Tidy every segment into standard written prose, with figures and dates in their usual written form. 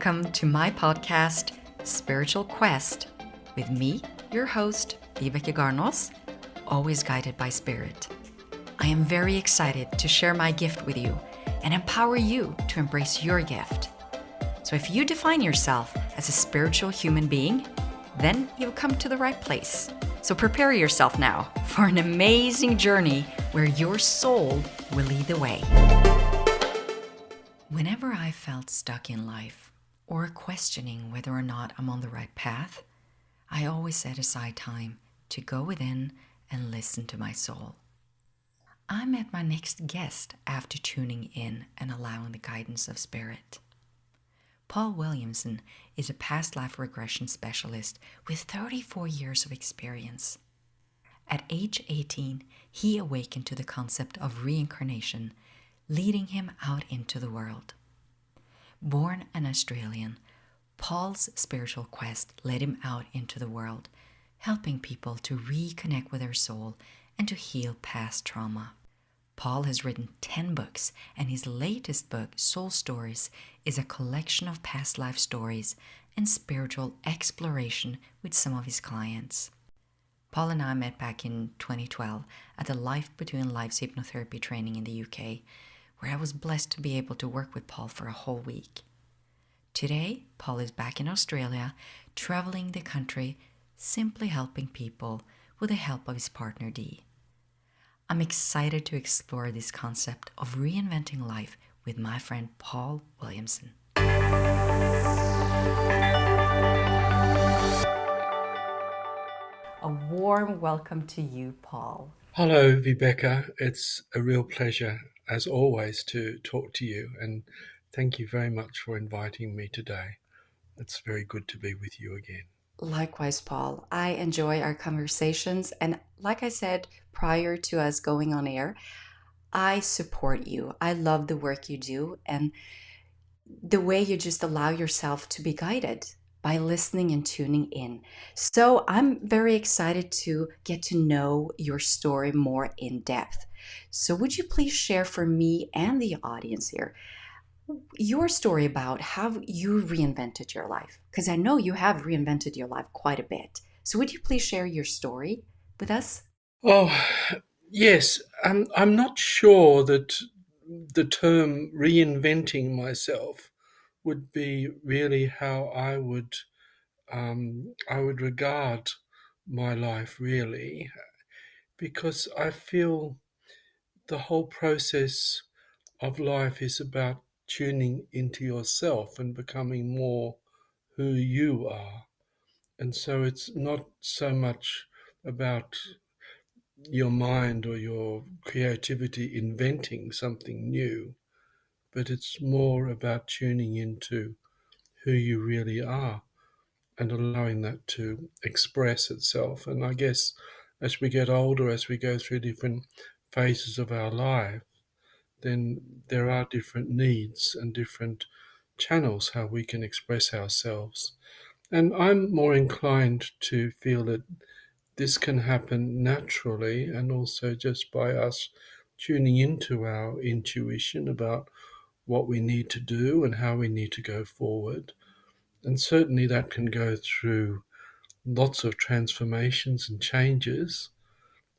welcome to my podcast, Spiritual Quest, with me, your host, Vibeke Garnos, always guided by spirit. I am very excited to share my gift with you and empower you to embrace your gift. So if you define yourself as a spiritual human being, then you've come to the right place. So prepare yourself now for an amazing journey where your soul will lead the way. Whenever I felt stuck in life or questioning whether or not I'm on the right path, I always set aside time to go within and listen to my soul. I met my next guest after tuning in and allowing the guidance of spirit. Paul Williamson is a past life regression specialist with 34 years of experience. At age 18, he awakened to the concept of reincarnation, leading him out into the world. Born an Australian, Paul's spiritual quest led him out into the world, helping people to reconnect with their soul and to heal past trauma. Paul has written 10 books, and his latest book, Soul Stories, is a collection of past life stories and spiritual exploration with some of his clients. Paul and I met back in 2012 at the Life Between Lives Hypnotherapy training in the UK, where I was blessed to be able to work with Paul for a whole week. Today, Paul is back in Australia, traveling the country, simply helping people with the help of his partner Dee. I'm excited to explore this concept of reinventing life with my friend Paul Williamson. A warm welcome to you, Paul. Hello, Vibeke. It's a real pleasure, as always, to talk to you, and thank you very much for inviting me today. It's very good to be with you again. Likewise, Paul. I enjoy our conversations, and like I said prior to us going on air, I support you. I love the work you do and the way you just allow yourself to be guided by listening and tuning in. So I'm very excited to get to know your story more in depth. So would you please share for me and the audience here your story about how you reinvented your life? Because I know you have reinvented your life quite a bit. So would you please share your story with us? Oh, yes. I'm not sure that the term reinventing myself would be really how I would regard my life, really, because I feel the whole process of life is about tuning into yourself and becoming more who you are. And so it's not so much about your mind or your creativity inventing something new, but it's more about tuning into who you really are and allowing that to express itself. And I guess as we get older, as we go through different phases of our life, then there are different needs and different channels how we can express ourselves. And I'm more inclined to feel that this can happen naturally and also just by us tuning into our intuition about what we need to do and how we need to go forward. And certainly that can go through lots of transformations and changes,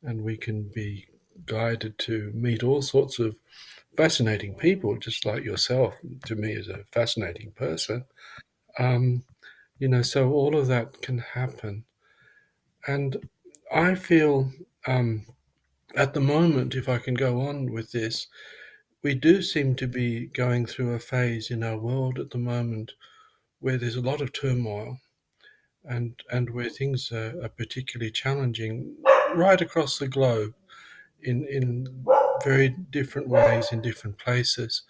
and we can be guided to meet all sorts of fascinating people, just like yourself, to me, as a fascinating person. Um, so all of that can happen. And I feel at the moment, if I can go on with this, we do seem to be going through a phase in our world at the moment where there's a lot of turmoil and where things are particularly challenging right across the globe in very different ways in different places.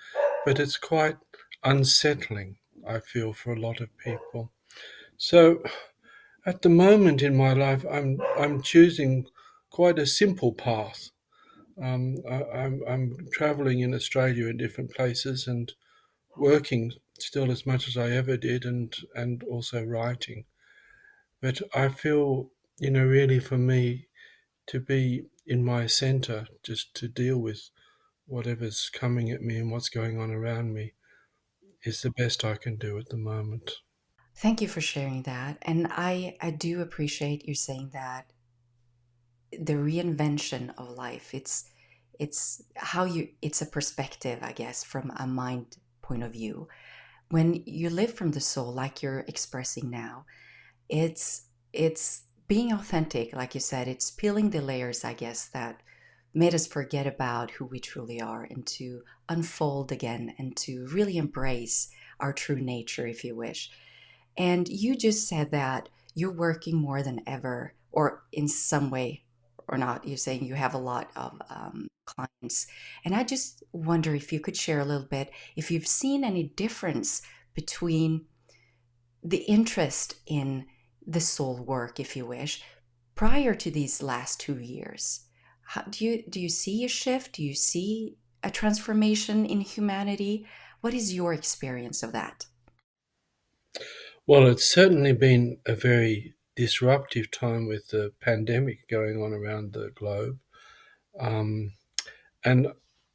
But it's quite unsettling, I feel, for a lot of people. So at the moment in my life, I'm choosing quite a simple path. I'm traveling in Australia in different places and working still as much as I ever did, and also writing. But I feel, really for me to be in my center, just to deal with whatever's coming at me and what's going on around me, is the best I can do at the moment. Thank you for sharing that. And I do appreciate you saying that the reinvention of life, it's how you it's a perspective, I guess, from a mind point of view. When you live from the soul, like you're expressing now, it's being authentic, like you said. It's peeling the layers, I guess, that made us forget about who we truly are, and to unfold again and to really embrace our true nature, if you wish. And you just said that you're working more than ever, or in some way or not. You're saying you have a lot of clients. And I just wonder if you could share a little bit if you've seen any difference between the interest in the soul work, if you wish, prior to these last 2 years. Do you see a shift? Do you see a transformation in humanity? What is your experience of that? Well, it's certainly been a very disruptive time with the pandemic going on around the globe. Um, and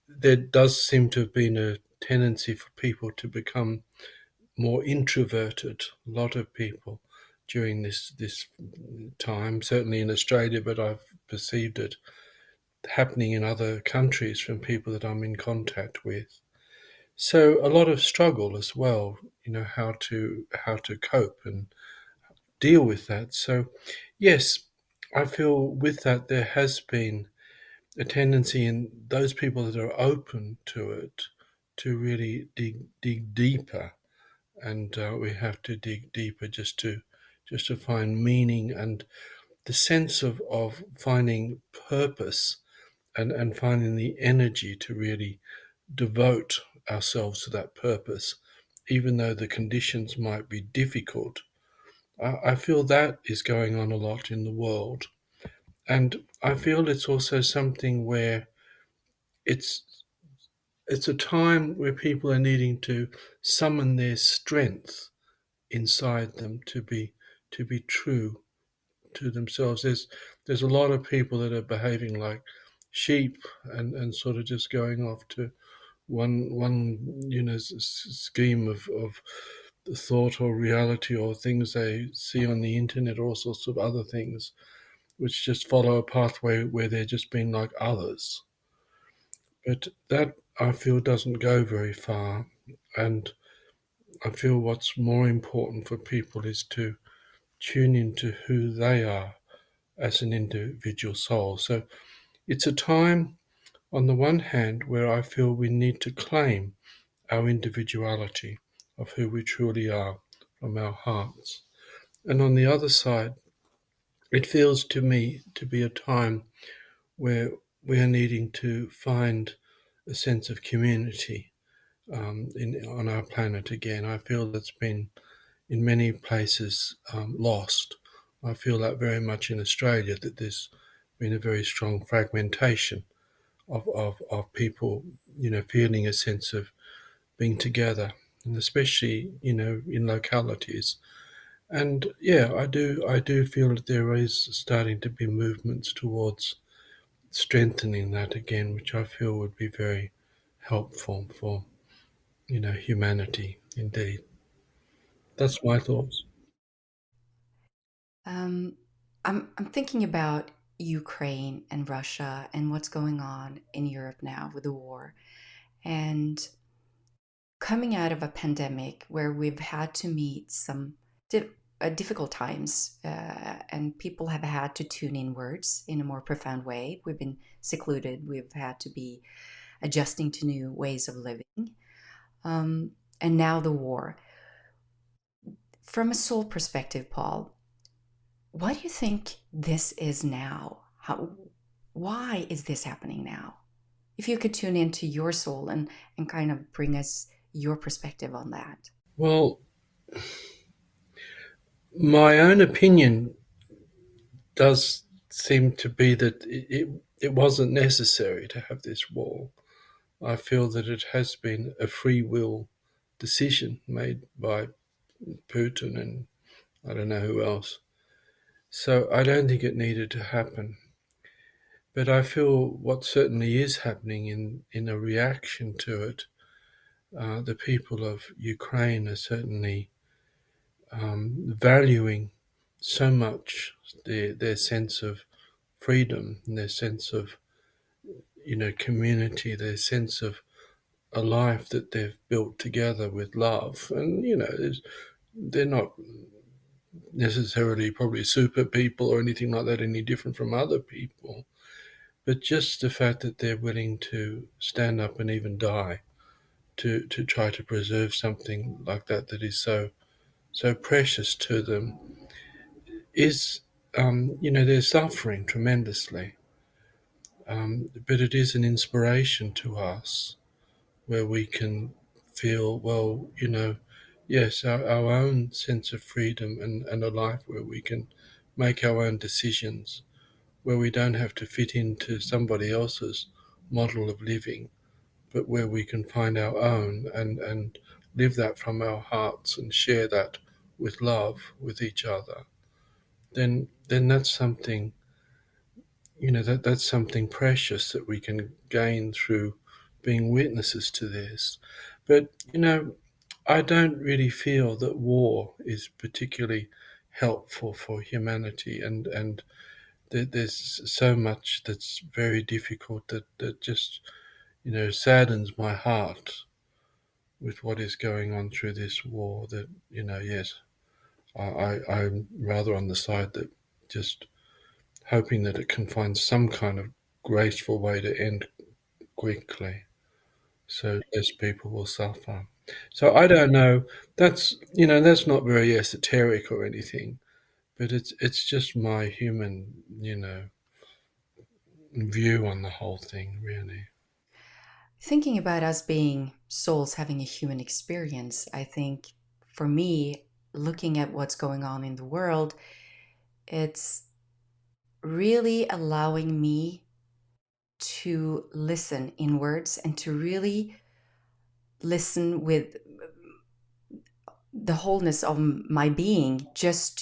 there does seem to have been a tendency for people to become more introverted, a lot of people during this time, certainly in Australia, but I've perceived it happening in other countries from people that I'm in contact with. So a lot of struggle as well, how to cope and deal with that. So yes, I feel with that there has been a tendency in those people that are open to it to really dig deeper, and we have to dig deeper just to find meaning and the sense of finding purpose, and finding the energy to really devote ourselves to that purpose, even though the conditions might be difficult. I feel that is going on a lot in the world. And I feel it's also something where it's it's a time where people are needing to summon their strength inside them to be true to themselves. There's a lot of people that are behaving like sheep, and sort of just going off to one scheme of thought or reality or things they see on the internet, all sorts of other things, which just follow a pathway where they're just being like others. But that, I feel, doesn't go very far. And I feel what's more important for people is to tune into who they are as an individual soul. So it's a time, on the one hand, where I feel we need to claim our individuality of who we truly are from our hearts. And on the other side, it feels to me to be a time where we are needing to find a sense of community, on our planet again. I feel that's been in many places lost. I feel that very much in Australia, that there's been a very strong fragmentation of people, feeling a sense of being together, and especially, in localities. And yeah, I do feel that there is starting to be movements towards strengthening that again, which I feel would be very helpful for, humanity indeed. That's my thoughts. Um, I'm thinking about Ukraine and Russia and what's going on in Europe now with the war, and coming out of a pandemic where we've had to meet some difficult times, and people have had to tune inwards in a more profound way. We've been secluded. We've had to be adjusting to new ways of living, um, and now the war. From a soul perspective, Paul, what do you think this is now? Why is this happening now? If you could tune into your soul and kind of bring us your perspective on that. Well, my own opinion does seem to be that it wasn't necessary to have this war. I feel that it has been a free will decision made by Putin and I don't know who else. So I don't think it needed to happen. But I feel what certainly is happening in a reaction to it, The people of Ukraine are certainly valuing so much their sense of freedom and their sense of community, their sense of a life that they've built together with love. And they're not necessarily probably super people or anything like that, any different from other people, but just the fact that they're willing to stand up and even die to try to preserve something like that is so precious to them is they're suffering tremendously, but it is an inspiration to us where we can feel, well, yes, our own sense of freedom and a life where we can make our own decisions, where we don't have to fit into somebody else's model of living, but where we can find our own and live that from our hearts and share that with love with each other, then that's something, that's something precious that we can gain through being witnesses to this. But I don't really feel that war is particularly helpful for humanity, and there's so much that's very difficult that just saddens my heart with what is going on through this war. That yes, I'm rather on the side that just hoping that it can find some kind of graceful way to end quickly, so less people will suffer. So I don't know. That's not very esoteric or anything, but it's just my human view on the whole thing, really. Thinking about us being souls having a human experience, I think for me, looking at what's going on in the world, it's really allowing me to listen inwards and to really listen with the wholeness of my being, just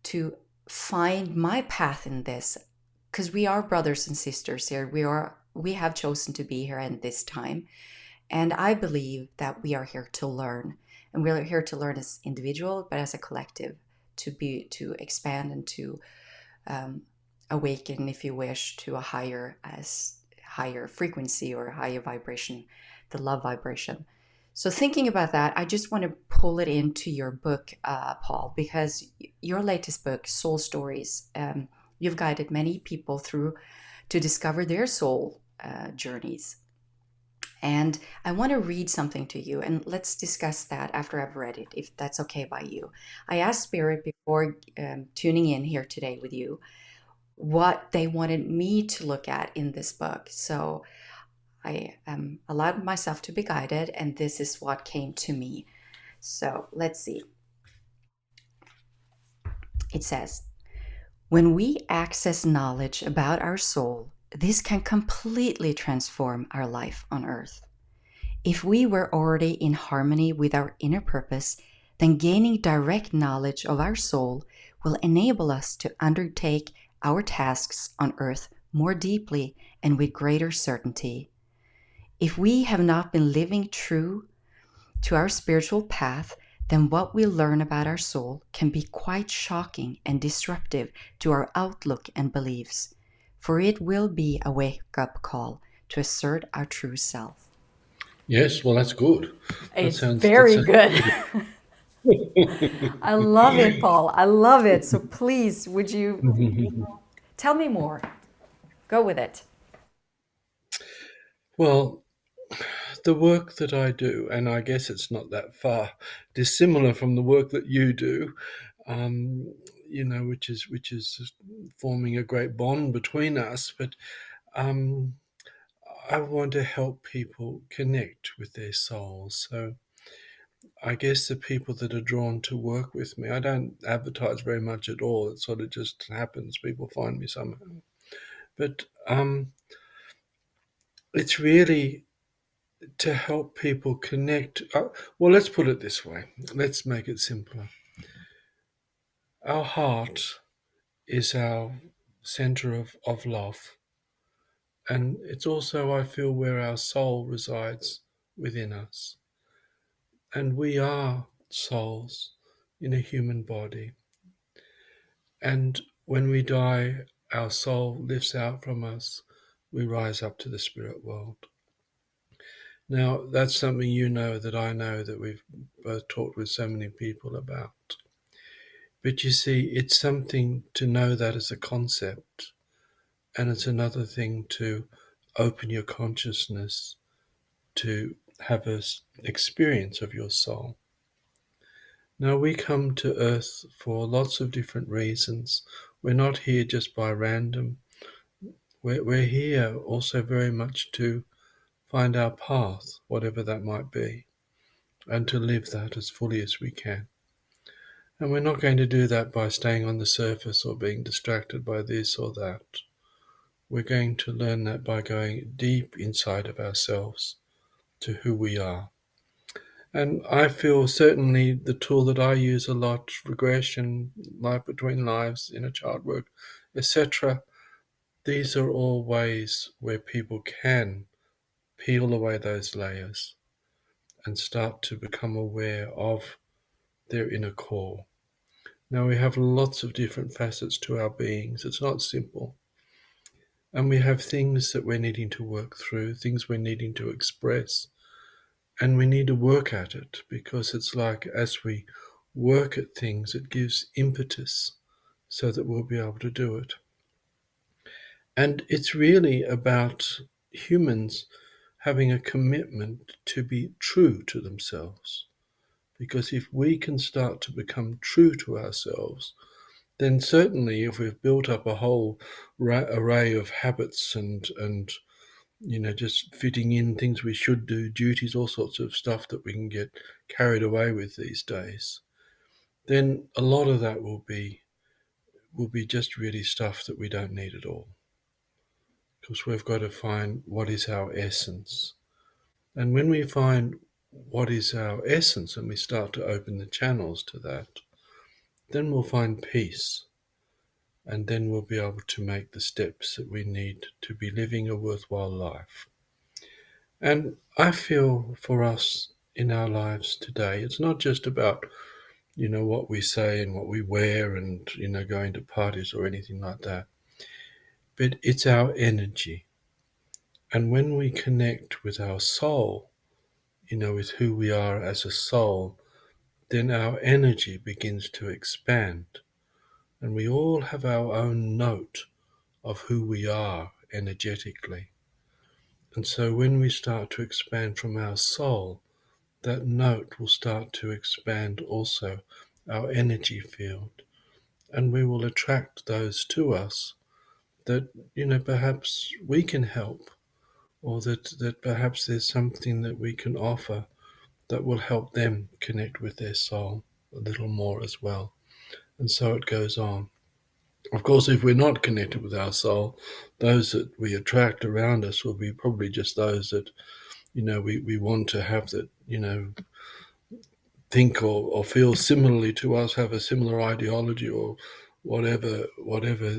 to find my path in this, because we are brothers and sisters here. We have chosen to be here at this time, and I believe that we are here to learn, and we're here to learn as individual but as a collective, to expand and to awaken, if you wish, to a higher frequency or higher vibration, the love vibration. So thinking about that, I just want to pull it into your book, Paul, because your latest book, Soul Stories, you've guided many people through to discover their soul journeys. And I want to read something to you, and let's discuss that after I've read it, if that's okay by you. I asked Spirit before tuning in here today with you what they wanted me to look at in this book. So I allowed myself to be guided, and this is what came to me. So let's see. It says, when we access knowledge about our soul, this can completely transform our life on earth. If we were already in harmony with our inner purpose, then gaining direct knowledge of our soul will enable us to undertake our tasks on earth more deeply and with greater certainty. If we have not been living true to our spiritual path, then what we learn about our soul can be quite shocking and disruptive to our outlook and beliefs, for it will be a wake-up call to assert our true self. Yes, well, that's good. That It's sounds that very sounds good. good. I love it, Paul. I love it. So please, would you tell me more? Go with it. Well, the work that I do, and I guess it's not that far dissimilar from the work that you do, um, which is forming a great bond between us. But um, I want to help people connect with their souls. So I guess the people that are drawn to work with me, I don't advertise very much at all. It sort of just happens. People find me somehow. But it's really to help people connect. Well, let's put it this way. Let's make it simpler. Our heart is our center of love. And it's also, I feel, where our soul resides within us. And we are souls in a human body. And when we die, our soul lifts out from us. We rise up to the spirit world. Now, that's something you know that I know that we've both talked with so many people about. But you see, it's something to know that as a concept, and it's another thing to open your consciousness to have an experience of your soul. Now, we come to Earth for lots of different reasons. We're not here just by random. We're here also very much to find our path, whatever that might be, and to live that as fully as we can. And we're not going to do that by staying on the surface or being distracted by this or that. We're going to learn that by going deep inside of ourselves to who we are. And I feel certainly the tool that I use a lot, regression, life between lives, inner child work, etc., these are all ways where people can peel away those layers and start to become aware of their inner core. Now, we have lots of different facets to our beings. It's not simple. And we have things that we're needing to work through, things we're needing to express, and we need to work at it because it's like as we work at things, it gives impetus so that we'll be able to do it. And it's really about humans having a commitment to be true to themselves. Because if we can start to become true to ourselves, then certainly if we've built up a whole array of habits and just fitting in things we should do, duties, all sorts of stuff that we can get carried away with these days, then a lot of that will be just really stuff that we don't need at all. Because we've got to find what is our essence. And when we find what is our essence and we start to open the channels to that, then we'll find peace. And then we'll be able to make the steps that we need to be living a worthwhile life. And I feel for us in our lives today, it's not just about, what we say and what we wear and, going to parties or anything like that, but it's our energy. And when we connect with our soul, with who we are as a soul, then our energy begins to expand. And we all have our own note of who we are energetically. And so when we start to expand from our soul, that note will start to expand also our energy field. And we will attract those to us that, perhaps we can help, or that perhaps there's something that we can offer that will help them connect with their soul a little more as well. And so it goes on. Of course, if we're not connected with our soul, those that we attract around us will be probably just those that, we want to have that, think or feel similarly to us, have a similar ideology or whatever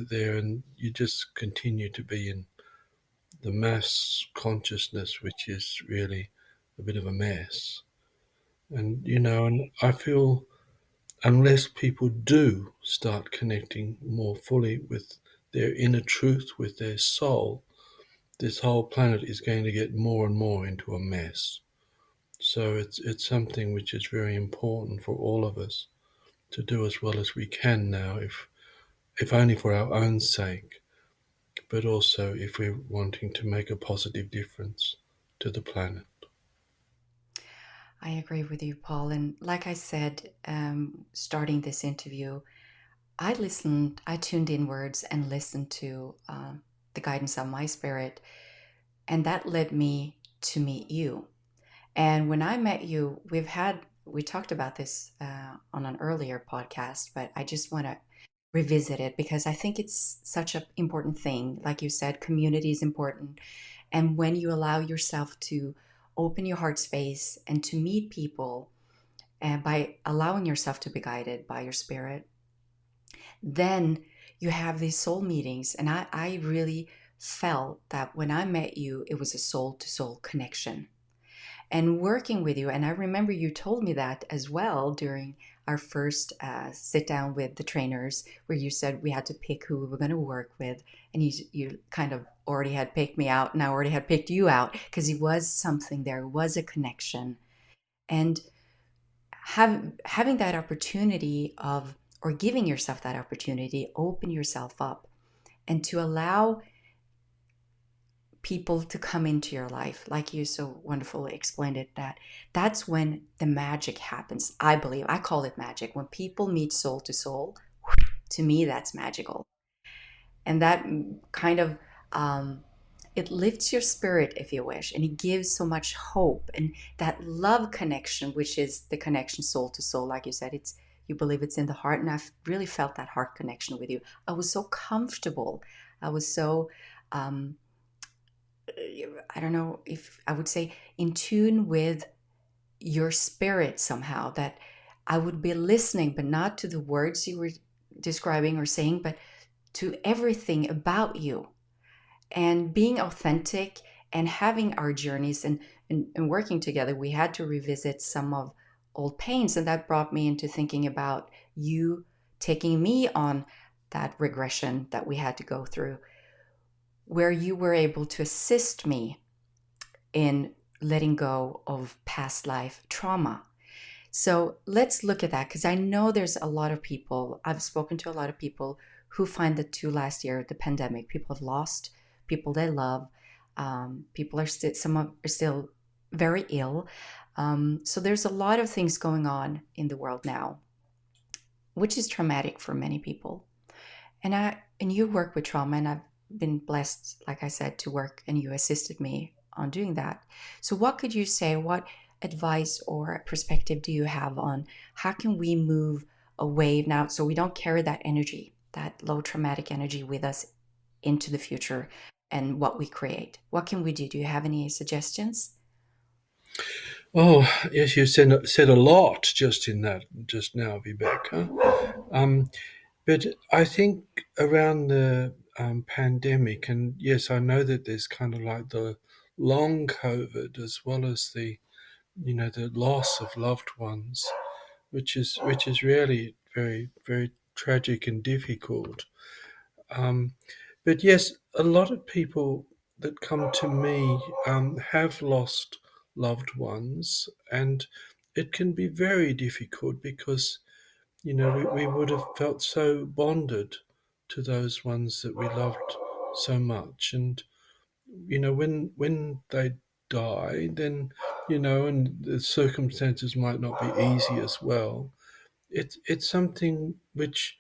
there, and you just continue to be in the mass consciousness, which is really a bit of a mess. And I feel unless people do start connecting more fully with their inner truth, with their soul, this whole planet is going to get more and more into a mess. So it's something which is very important for all of us to do as well as we can now, if only for our own sake, but also if we're wanting to make a positive difference to the planet. I agree with you, Paul. And like I said, starting this interview, I tuned inwards and listened to the guidance of my spirit, and that led me to meet you. And when I met you, we talked about this on an earlier podcast, but I just want to revisit it because I think it's such an important thing. Like you said, community is important. And when you allow yourself to open your heart space and to meet people, and by allowing yourself to be guided by your spirit, then you have these soul meetings. And I really felt that when I met you, it was a soul to soul connection. and working with you. And I remember you told me that as well during our first sit down with the trainers, where you said we had to pick who we were going to work with. And you kind of already had picked me out, and I already had picked you out, because it was something, there was a connection. And having that opportunity of, or giving yourself that opportunity, open yourself up and to allow people to come into your life, like you so wonderfully explained it, that's when the magic happens. I believe, I call it magic. When people meet soul to soul, to me, that's magical. And that kind of, it lifts your spirit, if you wish, and it gives so much hope. And that love connection, which is the connection soul to soul, like you said, it's, you believe it's in the heart. And I've really felt that heart connection with you. I was so comfortable. I was so, I don't know if I would say, in tune with your spirit somehow, that I would be listening, but not to the words you were describing or saying, but to everything about you, and being authentic and having our journeys, and working together. We had to revisit some of old pains, and that brought me into thinking about you taking me on that regression that we had to go through, where you were able to assist me in letting go of past life trauma. So let's look at that, because I know there's a lot of people, I've spoken to a lot of people who find that too last year, the pandemic, people have lost people they love. People are still, some are still very ill. So there's a lot of things going on in the world now, which is traumatic for many people. And you work with trauma, and I've been blessed, like I said, to work, and you assisted me on doing that. So what could you say, what advice or perspective do you have on how can we move away now, so we don't carry that energy, that low traumatic energy, with us into the future and what we create? What can we do? Do you have any suggestions? Oh, yes, you said a lot just in that just now, Rebecca. Um, but I think around the pandemic, and yes, I know that there's kind of like the long COVID as well as the the loss of loved ones, which is really very very tragic and difficult. Um, but yes, a lot of people that come to me have lost loved ones, and it can be very difficult because we would have felt so bonded to those ones that we loved so much, and when they die, then and the circumstances might not be easy as well. It's something which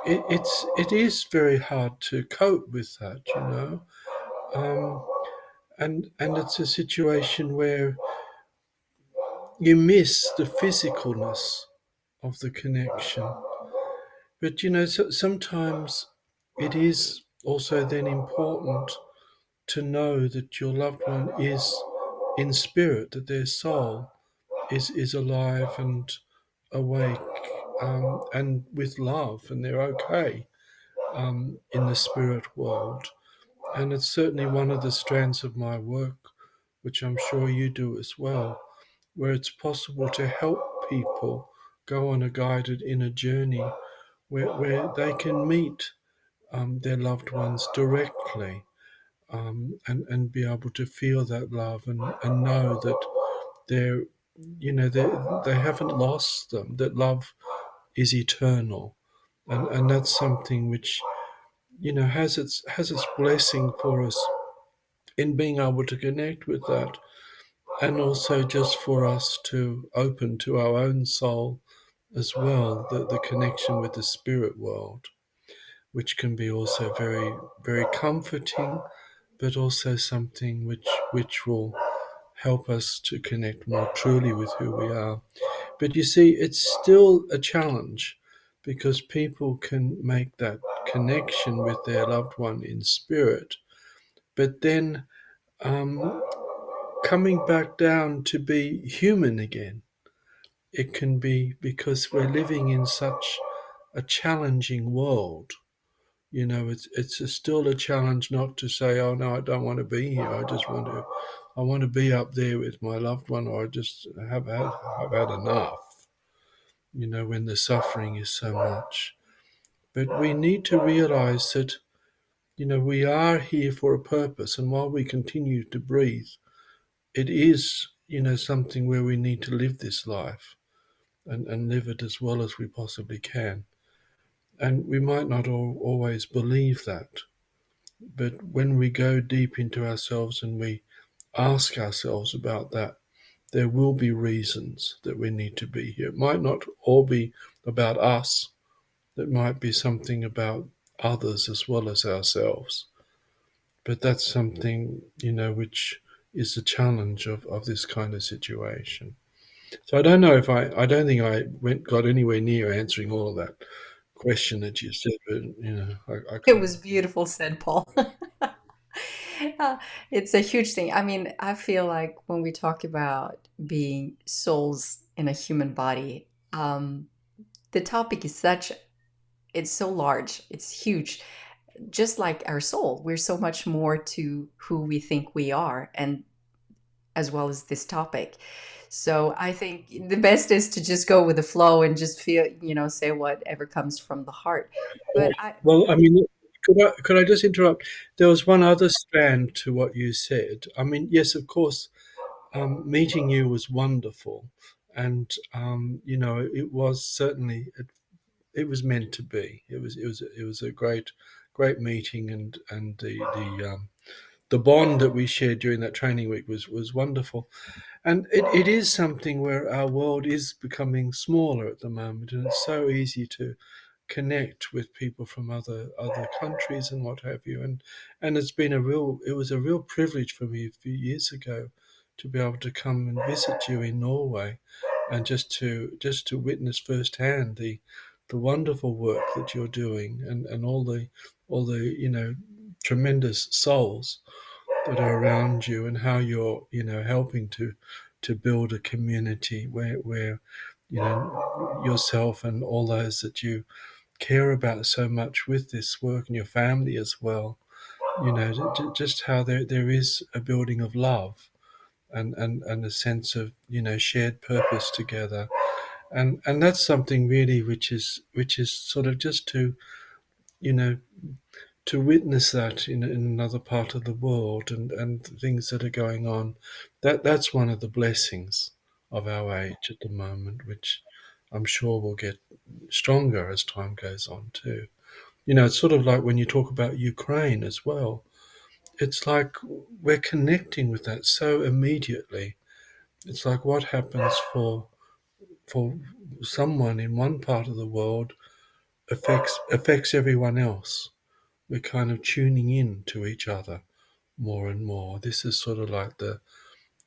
it is very hard to cope with that, um, and it's a situation where you miss the physicalness of the connection. But sometimes it is also then important to know that your loved one is in spirit, that their soul is alive and awake, and with love, and they're okay in the spirit world. And it's certainly one of the strands of my work, which I'm sure you do as well, where it's possible to help people go on a guided inner journey where they can meet their loved ones directly, and be able to feel that love, and know that they're, they haven't lost them, that love is eternal. And that's something which has its blessing for us in being able to connect with that, and also just for us to open to our own soul as well, the connection with the spirit world, which can be also very very comforting, but also something which will help us to connect more truly with who we are. But you see, it's still a challenge because people can make that connection with their loved one in spirit, but then um, coming back down to be human again. It can be because we're living in such a challenging world. It's still a challenge not to say, oh no, I don't want to be here. I just want to I want to be up there with my loved one, or I just have had enough, when the suffering is so much. But we need to realize that, we are here for a purpose. And while we continue to breathe, it is, something where we need to live this life and live it as well as we possibly can. And we might not always believe that. But when we go deep into ourselves and we ask ourselves about that, there will be reasons that we need to be here. It might not all be about us, it might be something about others as well as ourselves. But that's something, which is the challenge of this kind of situation. So I don't know if I don't think I got anywhere near answering all of that question that you said, but I It kind was beautiful, said Paul. Uh, it's a huge thing. I mean, I feel like when we talk about being souls in a human body, the topic is it's so large, it's huge. Just like our soul, we're so much more to who we think we are, and as well as this topic. So I think the best is to just go with the flow and just feel, say whatever comes from the heart. of. But I, Well, I mean, could I just interrupt? There was one other strand to what you said. I mean, yes, of course, meeting you was wonderful, and it was certainly it was meant to be. It was a great meeting, and the bond that we shared during that training week was wonderful. And it is something where our world is becoming smaller at the moment, and it's so easy to connect with people from other countries and what have you. And it was a real privilege for me a few years ago to be able to come and visit you in Norway, and just to witness firsthand the wonderful work that you're doing, and all the tremendous souls that are around you, and how you're helping to build a community where yourself and all those that you care about so much with this work, and your family as well, just how there is a building of love, and a sense of shared purpose together. And that's something really which is sort of just you know to witness that in another part of the world, and things that are going on. That's one of the blessings of our age at the moment, which I'm sure will get stronger as time goes on too. It's sort of like when you talk about Ukraine as well. It's like we're connecting with that so immediately. It's like what happens for someone in one part of the world affects everyone else. We're kind of tuning in to each other more and more. This is sort of like the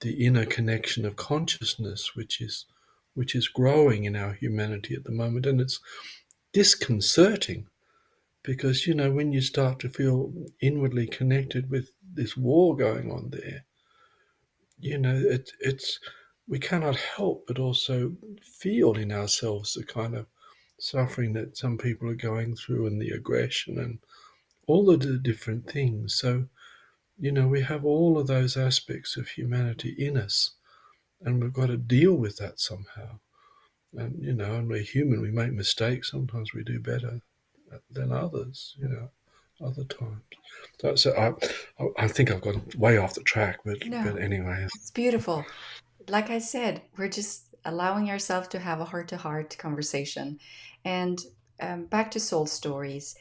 inner connection of consciousness, which is growing in our humanity at the moment, and it's disconcerting because when you start to feel inwardly connected with this war going on there, it's we cannot help but also feel in ourselves the kind of suffering that some people are going through, and the aggression and all of the different things. So we have all of those aspects of humanity in us, and we've got to deal with that somehow. And we're human. We make mistakes. Sometimes we do better than others. Other times. So I think I've gone way off the track, but no, anyway. it's beautiful. Like I said, we're just allowing ourselves to have a heart to heart conversation. And back to soul stories.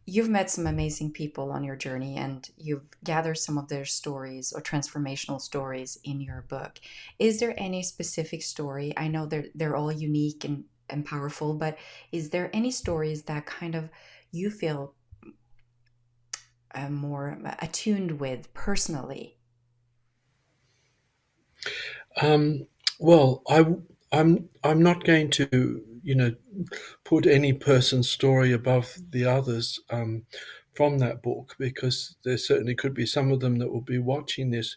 You've met some amazing people on your journey, and you've gathered some of their stories or transformational stories in your book. Is there any specific story? I know they're all unique and powerful, but is there any stories that kind of you feel more attuned with personally? Um, well, I'm not going to put any person's story above the others from that book, because there certainly could be some of them that will be watching this,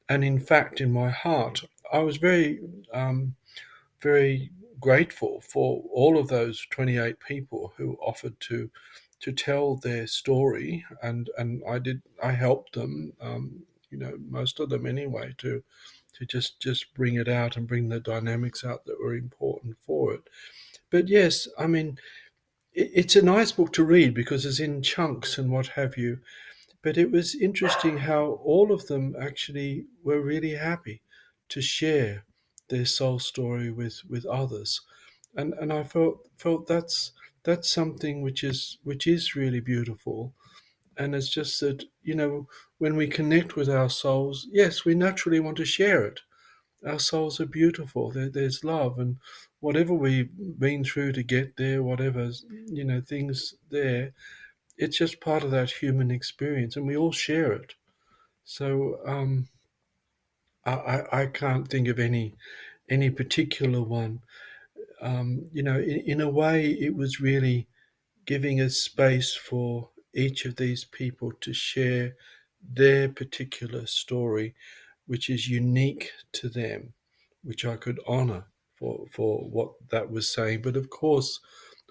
and in fact, in my heart, I was very grateful for all of those 28 people who offered to tell their story, and I helped them. most of them anyway, to just bring it out and bring the dynamics out that were important for it. But yes, I mean, it's a nice book to read because it's in chunks and what have you. But it was interesting how all of them actually were really happy to share their soul story with others, and I felt that's something which is really beautiful. And it's just that, when we connect with our souls, yes, we naturally want to share it. Our souls are beautiful. There's love, and whatever we've been through to get there, whatever, things there, it's just part of that human experience, and we all share it. So I can't think of any particular one. In a way, it was really giving a space for each of these people to share their particular story, which is unique to them, which I could honor for what that was saying. But of course,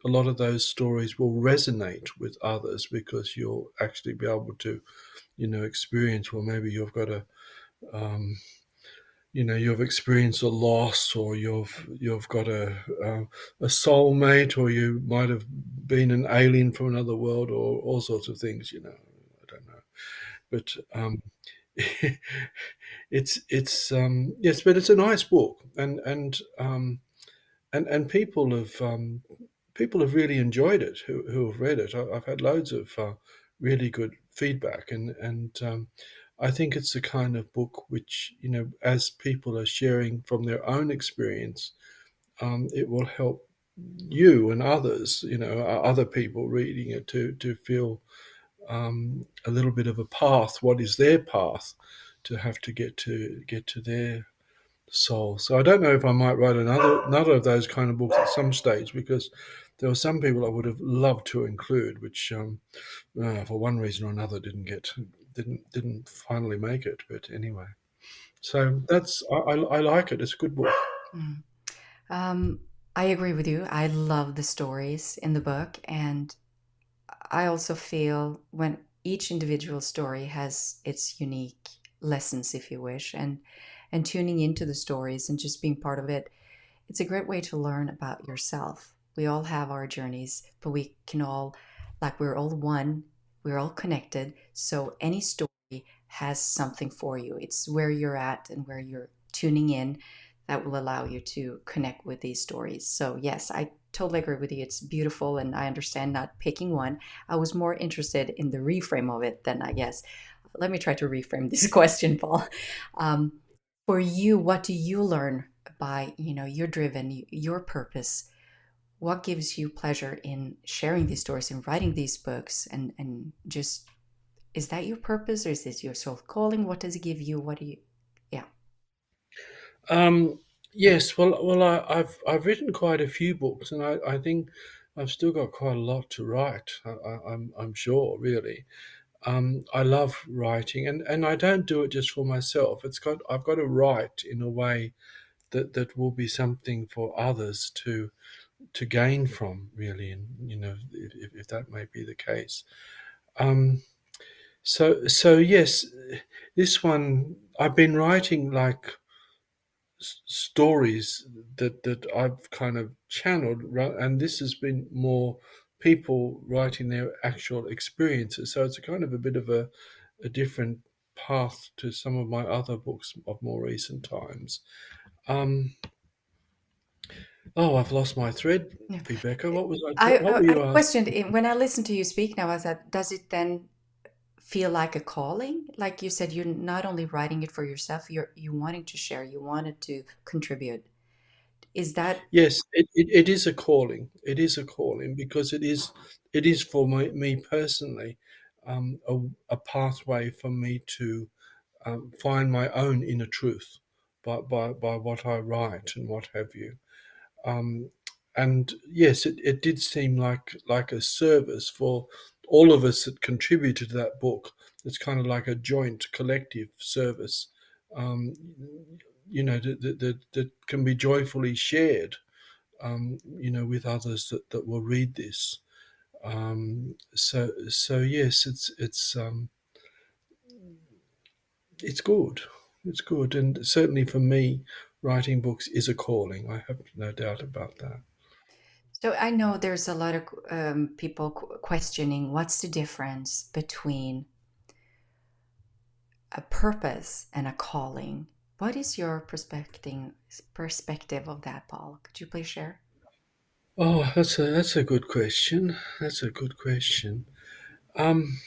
a lot of those stories will resonate with others because you'll actually be able to, experience, well, maybe you've got um, you've experienced a loss, or you've got a soulmate, or you might have been an alien from another world, or all sorts of things. I don't know, but it's yes, but it's a nice book, and people have really enjoyed it who have read it. I've had loads of really good feedback, and I think it's the kind of book which, as people are sharing from their own experience, it will help you and others, other people reading it to feel a little bit of a path. What is their path to have to get to their soul? So I don't know if I might write another of those kind of books at some stage, because there were some people I would have loved to include, which for one reason or another didn't finally make it. But anyway, so I like it. It's a good book. Mm. Um, I agree with you. I love the stories in the book, and I also feel when each individual story has its unique lessons, if you wish, and tuning into the stories and just being part of it, it's a great way to learn about yourself. We all have our journeys, but we can all, like, we're all one, we're all connected. So any story has something for you. It's where you're at and where you're tuning in that will allow you to connect with these stories. So, yes, I totally agree with you. It's beautiful, and I understand not picking one. I was more interested in the reframe of it than, I guess. Let me try to reframe this question, Paul. Um, for you, what do you learn by, you're driven, your purpose? What gives you pleasure in sharing these stories and writing these books, and just, is that your purpose, or is this your soul calling? What does it give you? What do you, yeah. Um, yes, well, I've written quite a few books, and I think I've still got quite a lot to write. I'm sure, really. I love writing, and I don't do it just for myself. I've got to write in a way that will be something for others to gain from, really, and if that may be the case. Um, so yes, this one I've been writing like stories that I've kind of channeled, and this has been more people writing their actual experiences. So it's a kind of a bit of a different path to some of my other books of more recent times. Um, oh, I've lost my thread, Yeah. Rebecca. What was what I were you asking? questioned when I listened to you speak now, I said, does it then feel like a calling? Like you said, you're not only writing it for yourself, you wanting to share, you wanted to contribute. Is that, Yes, it is a calling. It is a calling because it is for me personally, a pathway for me to find my own inner truth by what I write and what have you. Um, and yes, it did seem like a service for all of us that contributed to that book. It's kind of like a joint collective service, um, that can be joyfully shared, with others that will read this. So yes, it's it's good. It's good. And certainly for me, writing books is a calling. I have no doubt about that. So I know there's a lot of people questioning what's the difference between a purpose and a calling. What is your perspective of that, Paul? Could you please share? Oh, that's a good question. That's a good question. Um,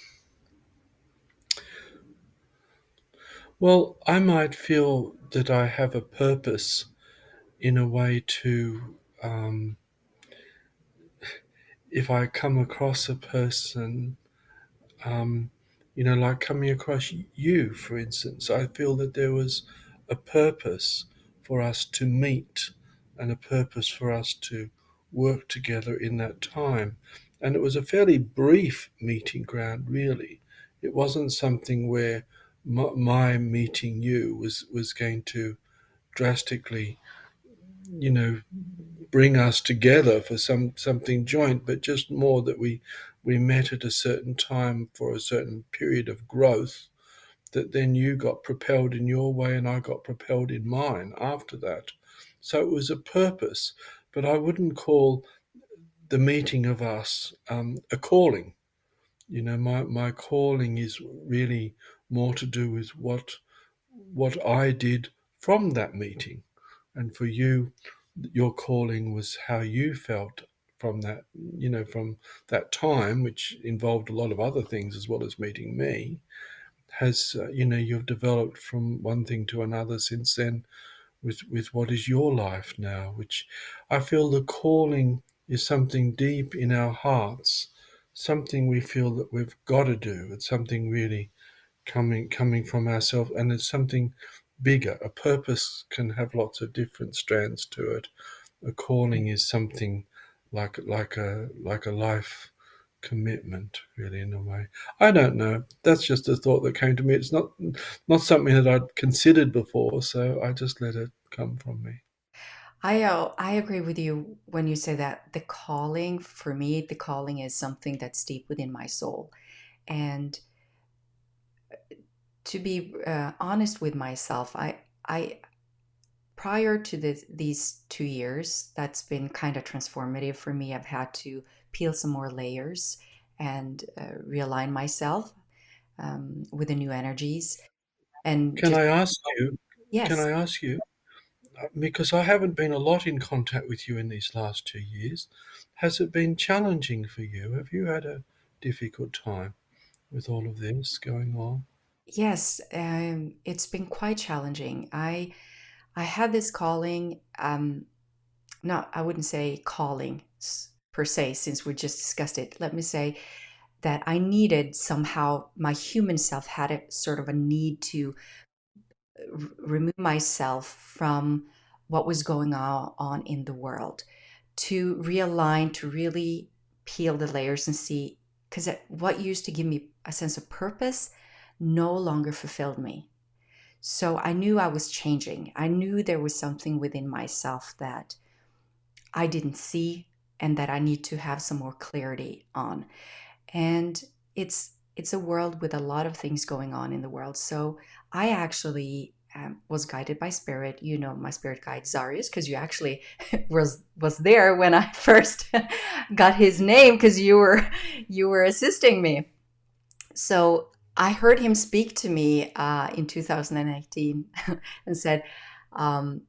well, I might feel that I have a purpose in a way to, if I come across a person, um, like coming across you, for instance, I feel that there was a purpose for us to meet and a purpose for us to work together in that time. And it was a fairly brief meeting ground, really. It wasn't something where my meeting you was going to drastically, you know, bring us together for something joint, but just more that we met at a certain time for a certain period of growth. That then you got propelled in your way and I got propelled in mine after that. So it was a purpose, but I wouldn't call the meeting of us a calling. My calling is really more to do with what I did from that meeting. And for you, your calling was how you felt from that, from that time, which involved a lot of other things as well as meeting me. Has you've developed from one thing to another since then with what is your life now, which I feel the calling is something deep in our hearts, something we feel that we've got to do. It's something really coming from ourselves, and it's something bigger. A purpose can have lots of different strands to it. A calling is something like a life commitment, really, in a way. I don't know. That's just a thought that came to me. It's not something that I'd considered before, so I just let it come from me. I agree with you when you say that the calling, for me, the calling is something that's deep within my soul. And to be honest with myself, I prior to these 2 years, that's been kind of transformative for me. I've had to peel some more layers and realign myself with the new energies. And Can just, I ask you? Can yes, I ask you? Because I haven't been a lot in contact with you in these last 2 years. Has it been challenging for you? Have you had a difficult time with all of this going on? yes, it's been quite challenging. I had this calling, no, I wouldn't say calling per se, since we just discussed it. Let me say that I needed somehow, my human self had a sort of a need to remove myself from what was going on in the world, to realign, to really peel the layers and see, because what used to give me a sense of purpose no longer fulfilled me. So I knew I was changing. I knew there was something within myself that I didn't see and that I need to have some more clarity on. And it's a world with a lot of things going on in the world. So I actually was guided by spirit. You know, my spirit guide Zarius, because you actually was there when I first got his name, because you were assisting me. So I heard him speak to me in 2018 and said, um,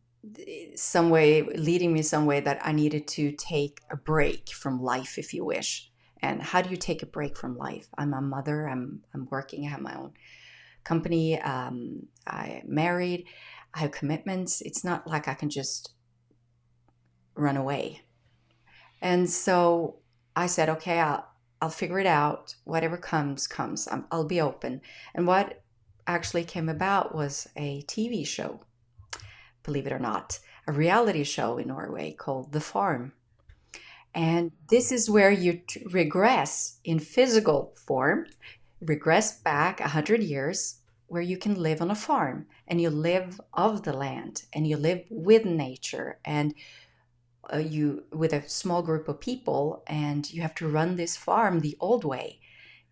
some way, leading me some way that I needed to take a break from life, if you wish. And how do you take a break from life? I'm a mother. I'm working. I have my own company. I'm married. I have commitments. It's not like I can just run away. And so I said, okay, I'll figure it out. Whatever comes, comes. I'll be open. And what actually came about was a TV show, believe it or not, a reality show in Norway called The Farm. And this is where you regress in physical form, regress back 100 years, where you can live on a farm and you live of the land and you live with nature, and you with a small group of people, and you have to run this farm the old way.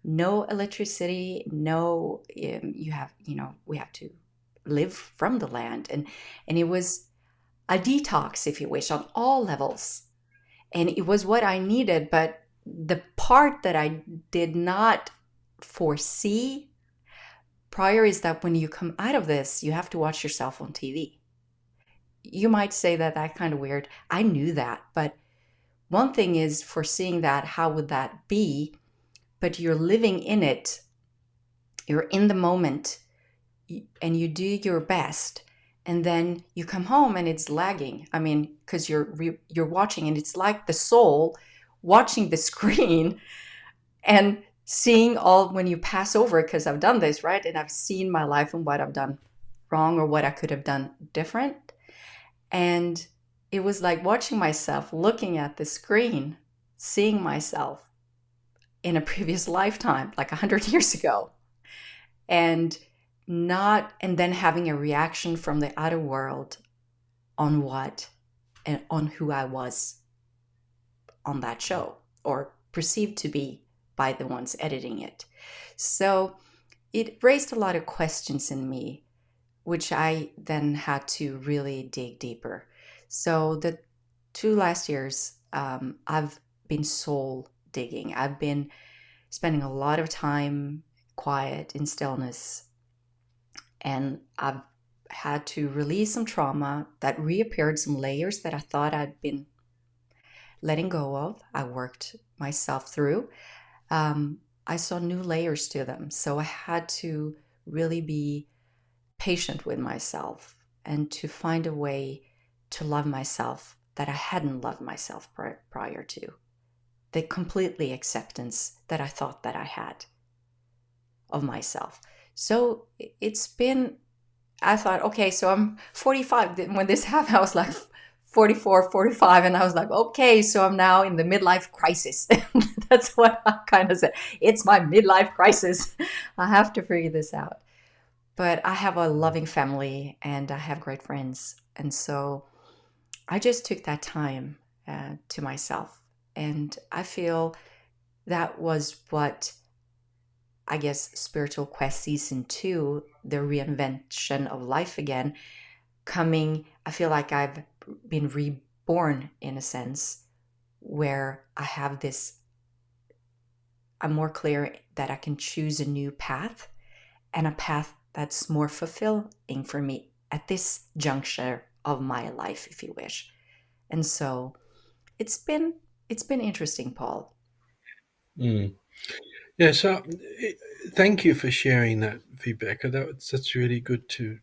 no electricity, no, we have to live from the land. And it was a detox, if you wish, on all levels. And it was what I needed. But the part that I did not foresee prior is that when you come out of this, you have to watch yourself on TV. You might say that that's kind of weird. I knew that. But one thing is foreseeing that, how would that be? But you're living in it, you're in the moment, and you do your best. And then you come home and it's lagging. I mean, because you're watching, and it's like the soul watching the screen and seeing all when you pass over, because I've done this, right? And I've seen my life and what I've done wrong or what I could have done different. And it was like watching myself, looking at the screen, seeing myself in a previous lifetime, like 100 years ago, and then having a reaction from the outer world on what and on who I was on that show, or perceived to be by the ones editing it. So it raised a lot of questions in me, which I then had to really dig deeper. So the 2 last years, I've been soul digging. I've been spending a lot of time quiet in stillness, and I've had to release some trauma that reappeared, some layers that I thought I'd been letting go of. I worked myself through. I saw new layers to them. So I had to really be patient with myself and to find a way to love myself that I hadn't loved myself prior to. The completely acceptance that I thought that I had of myself. So it's been, I thought, okay, so I'm 45. When this happened, I was like 44, 45. And I was like, okay, so I'm now in the midlife crisis. That's what I kind of said. It's my midlife crisis. I have to figure this out. But I have a loving family and I have great friends. And so I just took that time to myself. And I feel that was what, I guess, Spiritual Quest Season 2, the reinvention of life again, coming, I feel like I've been reborn in a sense, where I have this, I'm more clear that I can choose a new path, and a path that's more fulfilling for me at this juncture of my life, if you wish. And so it's been interesting, Paul. Mm. Yeah, so thank you for sharing that, Rebecca. That's really good to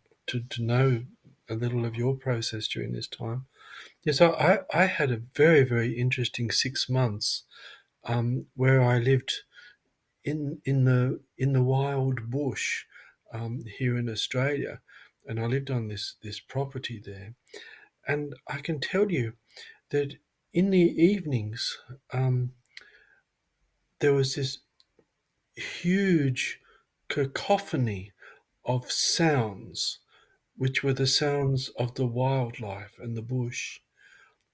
know a little of your process during this time. Yeah, so I had a very, very interesting 6 months where I lived in the wild bush here in Australia, and I lived on this property there. And I can tell you that in the evenings there was this huge cacophony of sounds, which were the sounds of the wildlife and the bush.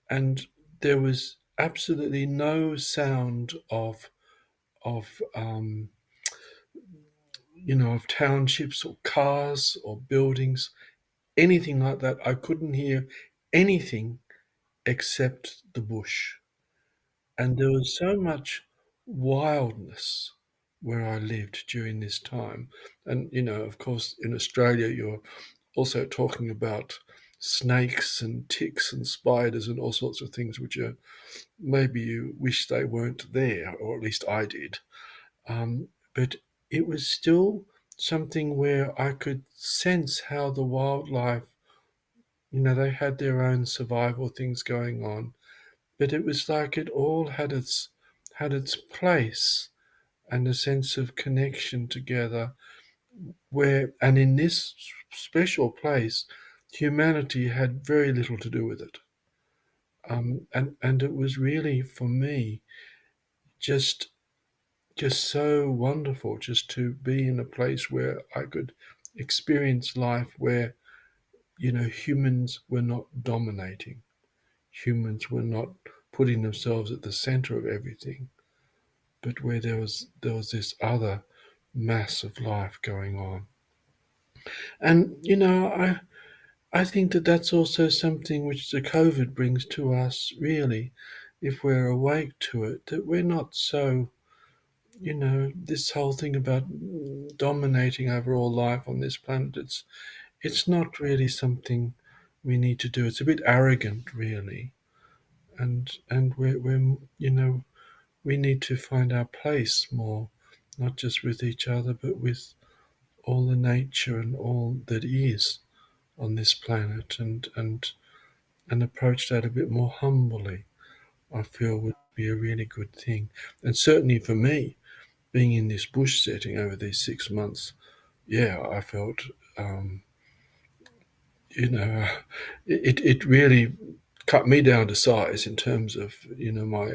And there was absolutely no sound of of townships or cars or buildings, anything like that. I couldn't hear anything except the bush. And there was so much wildness where I lived during this time. And, of course, in Australia, you're also talking about snakes and ticks and spiders and all sorts of things which are maybe you wish they weren't there, or at least I did. But it was still something where I could sense how the wildlife, they had their own survival things going on, but it was like it all had its place and a sense of connection together, where, and in this special place, humanity had very little to do with it. And it was really, for me, just just so wonderful just to be in a place where I could experience life where, humans were not dominating. Humans were not putting themselves at the center of everything. but where there was this other mass of life going on. And I think that that's also something which the COVID brings to us, really, if we're awake to it, that we're not so, this whole thing about dominating over all life on this planet, it's not really something we need to do. It's a bit arrogant, really, and we need to find our place more, not just with each other, but with all the nature and all that is on this planet, and approach that a bit more humbly, I feel would be a really good thing. And certainly for me, being in this bush setting over these 6 months, yeah, I felt, you know, it really cut me down to size in terms of my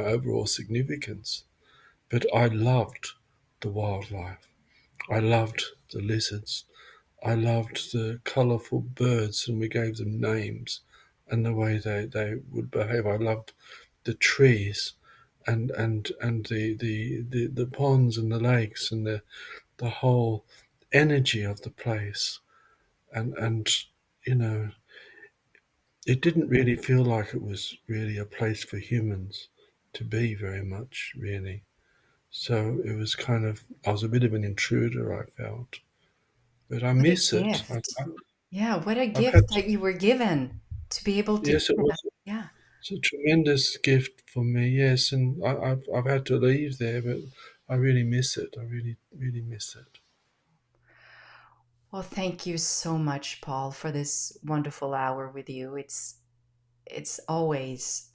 overall significance. But I loved the wildlife. I loved the lizards. I loved the colourful birds, and we gave them names, and the way they would behave. I loved the trees, and the ponds and the lakes, and the whole energy of the place. And you know, it didn't really feel like it was really a place for humans to be very much, really. So it was kind of, I was a bit of an intruder, I felt. But I What a miss it. gift. Yeah, what a I've had, gift that you were given to be able to yes, it hear that. was Yeah. it's a tremendous gift for me, yes. And I've had to leave there, but I really miss it. I really, really miss it. Well, thank you so much, Paul, for this wonderful hour with you. It's always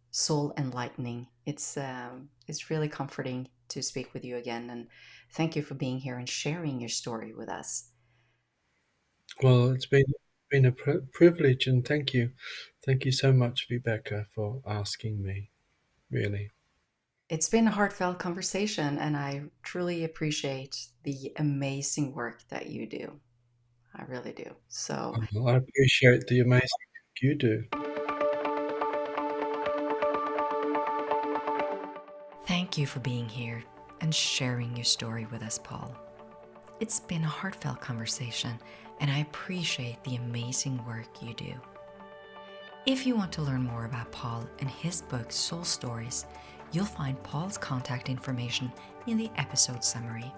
soul enlightening. It's really comforting to speak with you again, and thank you for being here and sharing your story with us. Well, it's been a privilege, and thank you so much, Rebecca, for asking me. Really. It's been a heartfelt conversation, and I truly appreciate the amazing work that you do. I really do. So, I appreciate the amazing work you do. thank you for being here and sharing your story with us, Paul. It's been a heartfelt conversation, and I appreciate the amazing work you do. If you want to learn more about Paul and his book, Soul Stories, you'll find Paul's contact information in the episode summary.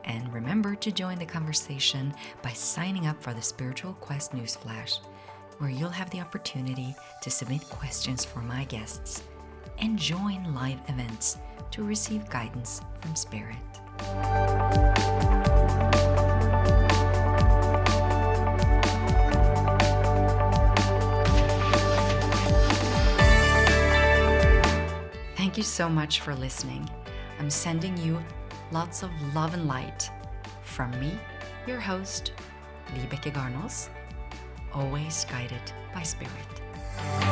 And remember to join the conversation by signing up for the Spiritual Quest Newsflash, where you'll have the opportunity to submit questions for my guests and join live events to receive guidance from Spirit. Thank you so much for listening. I'm sending you lots of love and light from me, your host, Vibeke Garnås, always guided by Spirit.